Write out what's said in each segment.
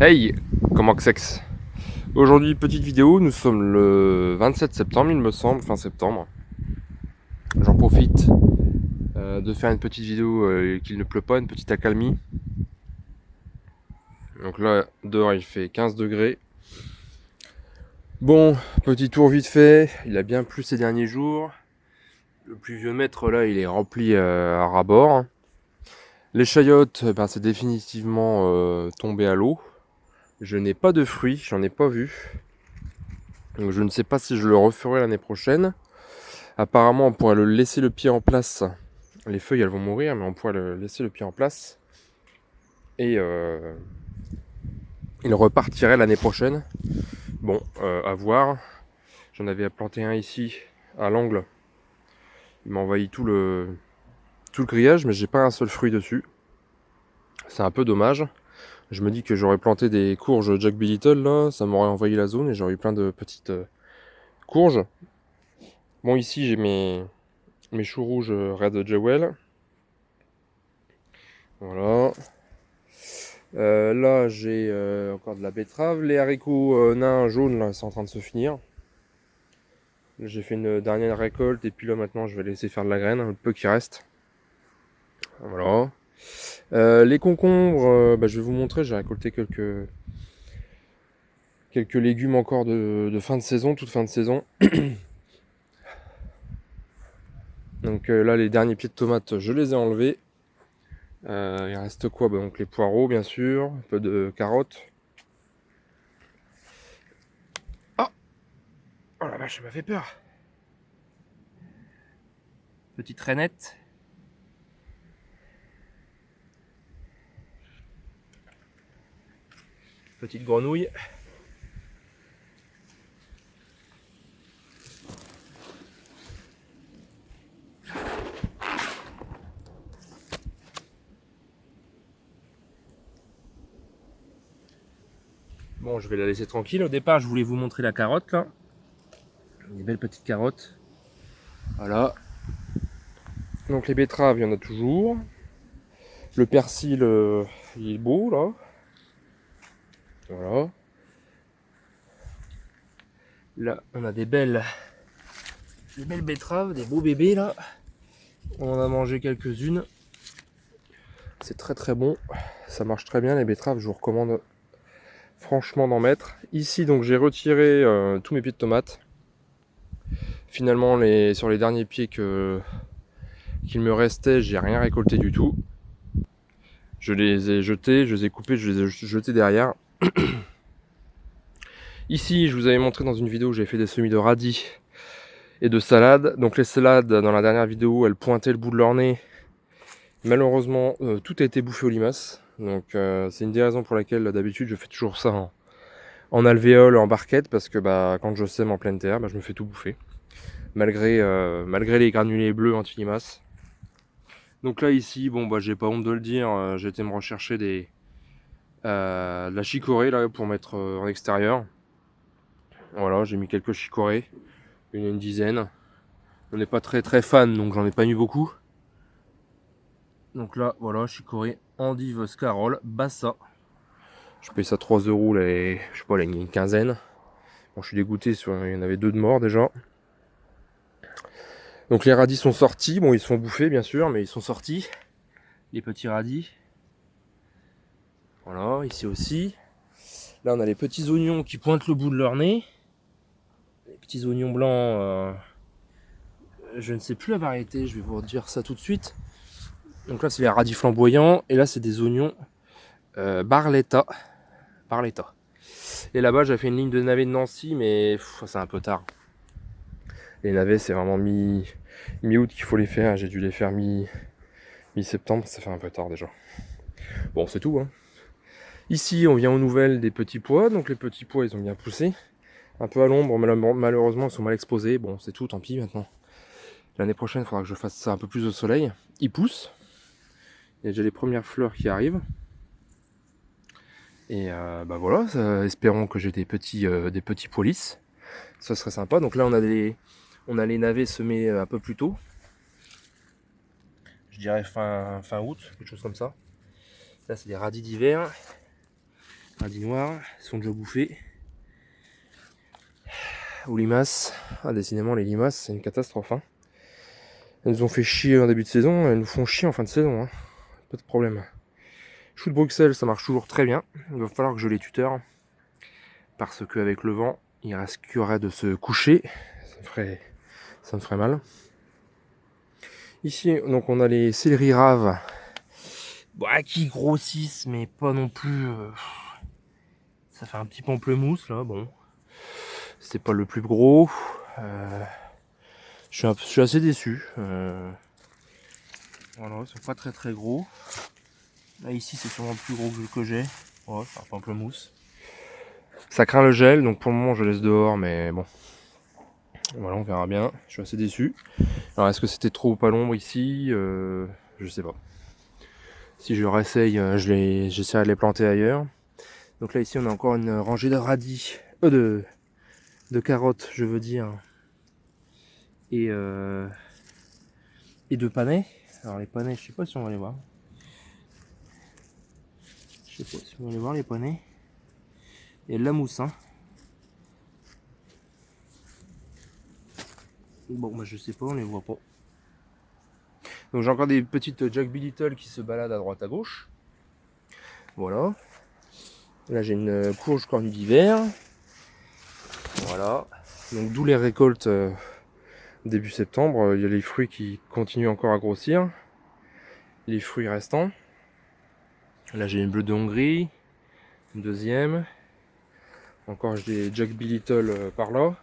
Hey, comment que c'est? Aujourd'hui, petite vidéo, nous sommes le 27 septembre, il me semble, fin septembre. J'en profite de faire une petite vidéo qu'il ne pleut pas, une petite accalmie. Donc là, dehors, il fait 15 degrés. Bon, petit tour vite fait, il a bien plu ces derniers jours. Le pluviomètre, là, il est rempli à ras-bord. Les chayotes, ben, c'est définitivement tombé à l'eau. Je n'ai pas de fruits, j'en ai pas vu. Donc je ne sais pas si je le referai l'année prochaine. Apparemment, on pourrait le laisser le pied en place. Les feuilles, elles vont mourir, mais on pourrait le laisser le pied en place. Et il repartirait l'année prochaine. Bon, à voir. J'en avais planté un ici, à l'angle. Il m'a envahi tout le grillage, mais j'ai pas un seul fruit dessus. C'est un peu dommage. Je me dis que j'aurais planté des courges Jack B. Little, là, ça m'aurait envahi la zone et j'aurais eu plein de petites courges. Bon, ici, j'ai mes choux rouges Red Jewel. Voilà. Là, j'ai encore de la betterave. Les haricots nains jaunes, là, c'est en train de se finir. J'ai fait une dernière récolte et puis là, maintenant, je vais laisser faire de la graine, un peu qui reste. Voilà. Les concombres, bah, je vais vous montrer. J'ai récolté quelques légumes encore de fin de saison, toute fin de saison. Donc là, les derniers pieds de tomates, je les ai enlevés. Il reste quoi? Bah, donc les poireaux, bien sûr, un peu de carottes. Ah, oh la vache, ça m'a fait peur. Petite rainette. Petite grenouille. Bon, je vais la laisser tranquille. Au départ, je voulais vous montrer la carotte, là. Des belles petites carottes. Voilà. Donc les betteraves, il y en a toujours. Le persil, il est beau, là. Voilà. Là, on a des belles betteraves, des beaux bébés, là. On en a mangé quelques-unes. C'est très très bon. Ça marche très bien, les betteraves. Je vous recommande franchement d'en mettre. Ici, donc, j'ai retiré tous mes pieds de tomates. Finalement, sur les derniers pieds qu'il me restait, j'ai rien récolté du tout. Je les ai jetés, je les ai coupés, je les ai jetés derrière. Ici, je vous avais montré dans une vidéo, j'ai fait des semis de radis et de salade. Donc les salades, dans la dernière vidéo, elles pointaient le bout de leur nez. Malheureusement, tout a été bouffé aux limaces. Donc c'est une des raisons pour laquelle d'habitude je fais toujours ça en alvéole, en barquette, parce que bah, quand je sème en pleine terre, bah, je me fais tout bouffer. Malgré les granulés bleus anti-limaces. Donc là ici, bon bah j'ai pas honte de le dire, j'ai été me rechercher de la chicorée là pour mettre en extérieur. Voilà, j'ai mis quelques chicorées, une dizaine. On n'est pas très très fan, donc j'en ai pas mis beaucoup. Donc là, voilà, chicorée, endive, scarole, bassa. Je paye ça 3 euros, je sais pas, là, une quinzaine. Bon, je suis dégoûté, il y en avait deux de morts déjà. Donc les radis sont sortis, bon ils se font bouffer bien sûr, mais ils sont sortis. Les petits radis. Voilà, ici aussi. Là on a les petits oignons qui pointent le bout de leur nez. Les petits oignons blancs, je ne sais plus la variété, je vais vous dire ça tout de suite. Donc là c'est les radis flamboyants, et là c'est des oignons Barletta. Barletta. Et là-bas j'ai fait une ligne de navets de Nancy, mais c'est un peu tard. Les navets c'est vraiment mi-août qu'il faut les faire, j'ai dû les faire mi-septembre, ça fait un peu tard déjà. Bon c'est tout hein. Ici on vient aux nouvelles des petits pois, donc les petits pois ils ont bien poussé. Un peu à l'ombre, malheureusement ils sont mal exposés, bon c'est tout, tant pis maintenant. L'année prochaine il faudra que je fasse ça un peu plus au soleil. Ils poussent, il y a déjà les premières fleurs qui arrivent. Et bah voilà, espérons que j'ai des petits pois lisses. Ça serait sympa. Donc là on a les navets semés un peu plus tôt. Je dirais fin août, quelque chose comme ça. Là c'est des radis d'hiver. radis noirs, ils sont déjà bouffés. Aux limaces, décidément les limaces c'est une catastrophe. Hein. Elles nous ont fait chier en début de saison, elles nous font chier en fin de saison. Hein. Pas de problème. Choux de Bruxelles, ça marche toujours très bien. Il va falloir que je les tuteur. Parce qu'avec le vent, il risquerait de se coucher. Ça me ferait mal. Ici, donc on a les céleri raves. Qui grossissent, mais pas non plus. Ça fait un petit pamplemousse là, bon. C'est pas le plus gros. Je suis assez déçu. Voilà, ils sont pas très gros. Là ici c'est sûrement le plus gros que j'ai. Ouais, c'est un pamplemousse. Ça craint le gel, donc pour le moment je laisse dehors, mais bon. Voilà, on verra bien. Je suis assez déçu. Alors est-ce que c'était trop pas l'ombre ici je sais pas. Si je réessaye, j'essaierai de les planter ailleurs. Donc là ici on a encore une rangée de radis, de carottes je veux dire, et de panais. Alors les panais, je sais pas si on va les voir. Je sais pas si on va les voir les panais. Et de la mousse hein. Bon bah je sais pas, on les voit pas. Donc j'ai encore des petites Jack B. Little qui se baladent à droite à gauche. Voilà. Là j'ai une courge cornue d'hiver. Voilà. Donc d'où les récoltes début septembre. Il y a les fruits qui continuent encore à grossir. Les fruits restants. Là j'ai une bleue de Hongrie. Une deuxième. Encore j'ai des Jack B. Little par là.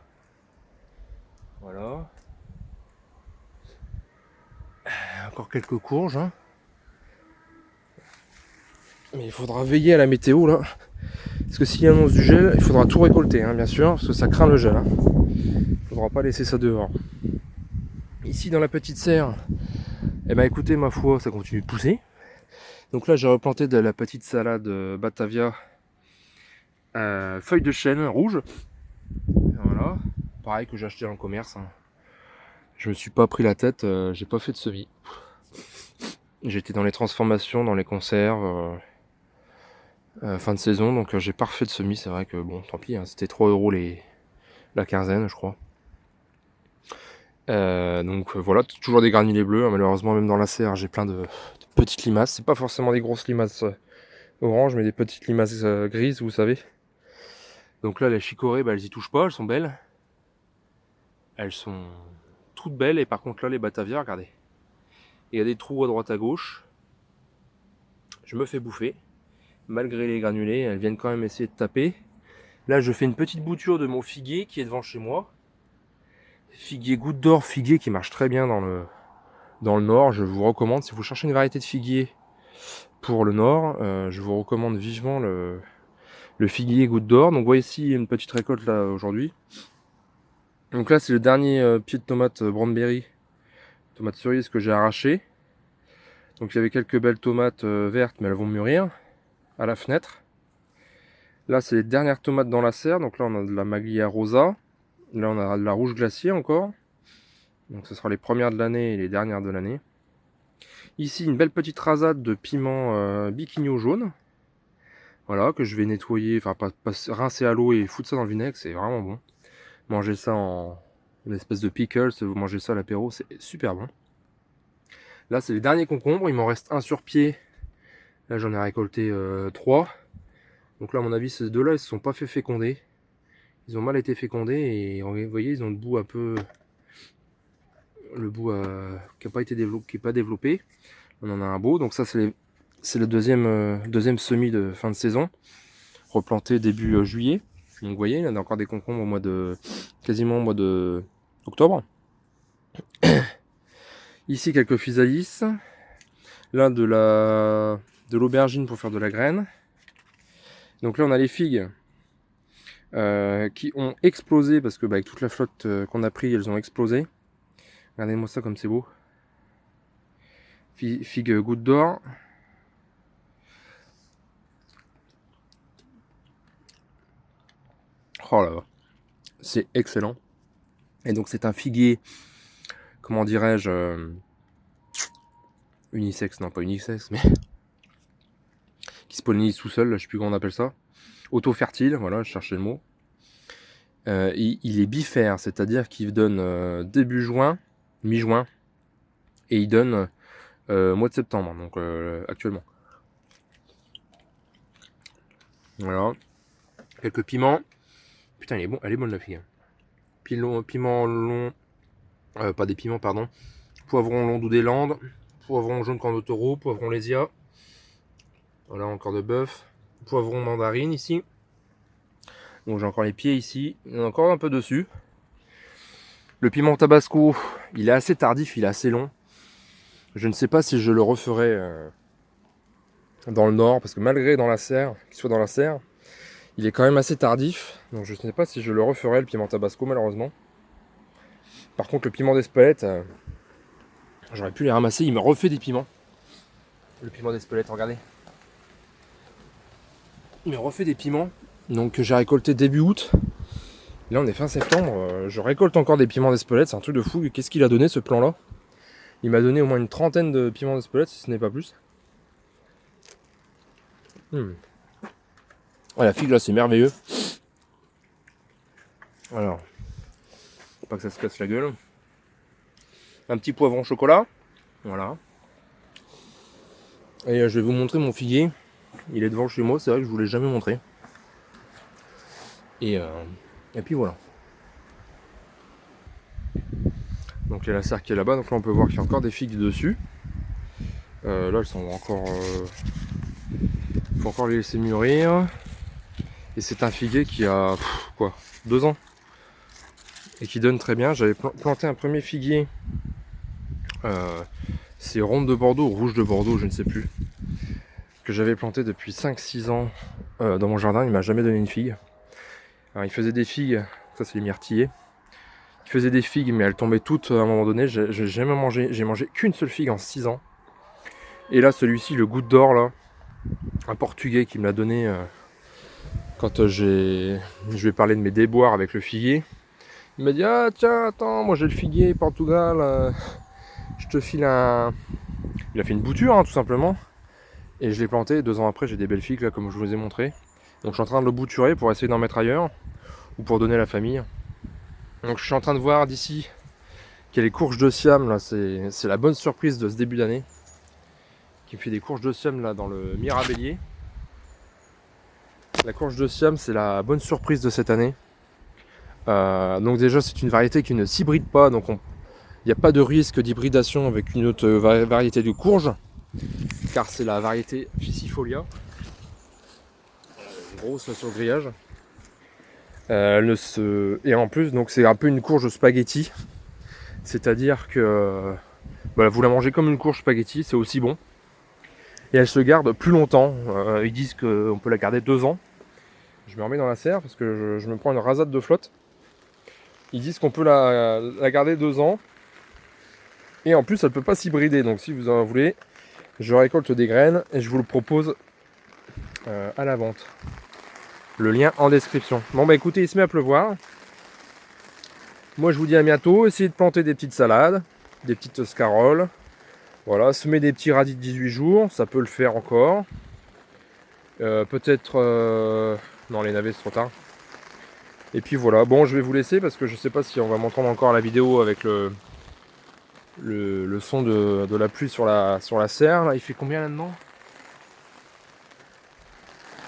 Voilà. Encore quelques courges. Hein. Mais il faudra veiller à la météo là. Parce que s'il y annonce du gel, il faudra tout récolter, hein, bien sûr, parce que ça craint le gel. Hein. Il ne faudra pas laisser ça dehors. Ici dans la petite serre, eh ben écoutez, ma foi, ça continue de pousser. Donc là j'ai replanté de la petite salade Batavia feuilles de chêne rouge. Voilà. Pareil que j'ai acheté dans le commerce. Hein. Je me suis pas pris la tête, j'ai pas fait de semis. J'étais dans les transformations, dans les conserves. Fin de saison, donc j'ai pas refait de semis, c'est vrai que bon, tant pis, hein, c'était 3 € la quinzaine, je crois. Donc voilà, toujours des granulés bleus, hein, malheureusement même dans la serre j'ai plein de petites limaces, c'est pas forcément des grosses limaces oranges, mais des petites limaces grises, vous savez. Donc là les chicorées, elles y touchent pas, elles sont belles. Elles sont toutes belles, et par contre là les Batavia, regardez. Il y a des trous à droite à gauche. Je me fais bouffer. Malgré les granulés, elles viennent quand même essayer de taper. Là je fais une petite bouture de mon figuier qui est devant chez moi. Figuier Goutte d'Or, figuier qui marche très bien dans le nord. Je vous recommande, si vous cherchez une variété de figuier pour le nord, je vous recommande vivement le figuier Goutte d'Or. Donc voyez ici une petite récolte là aujourd'hui. Donc là c'est le dernier pied de tomate Brandberry, tomate cerise que j'ai arraché. Donc il y avait quelques belles tomates vertes, mais elles vont mûrir à la fenêtre. Là c'est les dernières tomates dans la serre. Donc là on a de la Maglia Rosa. Là on a de la rouge glacier encore. Donc ce sera les premières de l'année et les dernières de l'année. Ici une belle petite rasade de piment biquignon jaune. Voilà, que je vais nettoyer, enfin pas rincer à l'eau et foutre ça dans le vinaigre, c'est vraiment bon. Manger ça en une espèce de pickles, vous mangez ça à l'apéro, c'est super bon. Là c'est les derniers concombres, il m'en reste un sur pied. Là j'en ai récolté 3. Donc là à mon avis ces deux là ils se sont pas fait féconder. Ils ont mal été fécondés et vous voyez ils ont le bout un peu... Le bout qui n'a pas été développé, qui est pas développé. On en a un beau, donc ça c'est le deuxième semis de fin de saison. Replanté début juillet. Donc vous voyez, il y en a encore des concombres au mois de... quasiment au mois de octobre. Ici quelques physalis. Là de l'aubergine pour faire de la graine. Donc là on a les figues qui ont explosé parce que avec toute la flotte qu'on a pris, elles ont explosé. Regardez-moi ça comme c'est beau. Figues Goutte d'Or. Oh là là, c'est excellent. Et donc c'est un figuier, comment dirais-je, unisexe, non pas unisexe, mais qui se pollinisent tout seul, je sais plus comment on appelle ça. Auto-fertile, voilà, je cherchais le mot. Il est bifère, c'est-à-dire qu'il donne début juin, mi-juin, et il donne mois de septembre, donc actuellement. Voilà. Quelques piments. Putain, elle est bonne la figue. Piment long, pas des piments, pardon. Poivron long des Landes, poivron jaune camp de taureau, poivron lésia. Voilà, encore de bœuf. Poivron mandarine ici. Donc j'ai encore les pieds ici. Il y en a encore un peu dessus. Le piment tabasco, il est assez tardif, il est assez long. Je ne sais pas si je le referai dans le nord, parce que malgré dans la serre, qu'il soit dans la serre, il est quand même assez tardif. Donc je ne sais pas si je le referai, le piment tabasco, malheureusement. Par contre, le piment d'Espelette, j'aurais pu les ramasser. Il me refait des piments. Le piment d'Espelette, regardez. Il me refait des piments. Donc j'ai récolté début août. Là on est fin septembre. Je récolte encore des piments d'Espelette. C'est un truc de fou. Qu'est-ce qu'il a donné ce plan là? Il m'a donné au moins une trentaine de piments d'Espelette, si ce n'est pas plus. Ouais, la figue là c'est merveilleux. Alors, faut pas que ça se casse la gueule. Un petit poivron chocolat. Voilà. Et je vais vous montrer mon figuier. Il est devant chez moi, c'est vrai que je vous l'ai jamais montré. Et puis voilà. Donc il y a la serre qui est là-bas, donc là on peut voir qu'il y a encore des figues dessus. Là elles sont encore... il faut encore les laisser mûrir. Et c'est un figuier qui a 2 ans. Et qui donne très bien. J'avais planté un premier figuier. C'est ronde de Bordeaux, rouge de Bordeaux, je ne sais plus. Que j'avais planté depuis 5-6 ans dans mon jardin. Il m'a jamais donné une figue. Alors il faisait des figues, ça c'est les myrtillers. Il faisait des figues mais elles tombaient toutes à un moment donné. J'ai mangé qu'une seule figue en 6 ans. Et là celui-ci, le Goutte d'Or là, un portugais qui me l'a donné quand je lui ai parlé de mes déboires avec le figuier. Il m'a dit ah tiens attends, moi j'ai le figuier Portugal, je te file un... Il a fait une bouture tout simplement. Et je l'ai planté, 2 ans après j'ai des belles figues là comme je vous ai montré. Donc je suis en train de le bouturer pour essayer d'en mettre ailleurs. Ou pour donner à la famille. Donc je suis en train de voir d'ici qu'il y a les courges de Siam là, c'est la bonne surprise de ce début d'année. Qui me fait des courges de Siam là dans le Mirabellier. La courge de Siam c'est la bonne surprise de cette année. Donc déjà c'est une variété qui ne s'hybride pas, donc il n'y a pas de risque d'hybridation avec une autre variété de courge. Car c'est la variété Fissifolia. Grosse sur le grillage. Et en plus donc c'est un peu une courge spaghetti, c'est à dire que voilà, vous la mangez comme une courge spaghetti, c'est aussi bon et elle se garde plus longtemps. Ils disent qu'on peut la garder 2 ans. Je me remets dans la serre parce que je me prends une rasade de flotte. Ils disent qu'on peut la garder 2 ans et en plus elle peut pas s'hybrider, donc si vous en voulez je récolte des graines et je vous le propose à la vente. Le lien en description. Bon bah écoutez, il se met à pleuvoir. Moi je vous dis à bientôt. Essayez de planter des petites salades, des petites scaroles. Voilà, semer des petits radis de 18 jours, ça peut le faire encore. Peut-être... Non, les navets c'est trop tard. Et puis voilà, bon je vais vous laisser parce que je sais pas si on va m'entendre encore à la vidéo avec le son de la pluie sur la serre. Là, il fait combien là-dedans?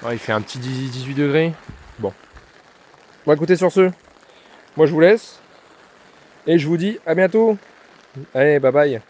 Il fait un petit 18 degrés. Bon, écoutez, sur ce, moi je vous laisse. Et je vous dis à bientôt. Allez, bye bye.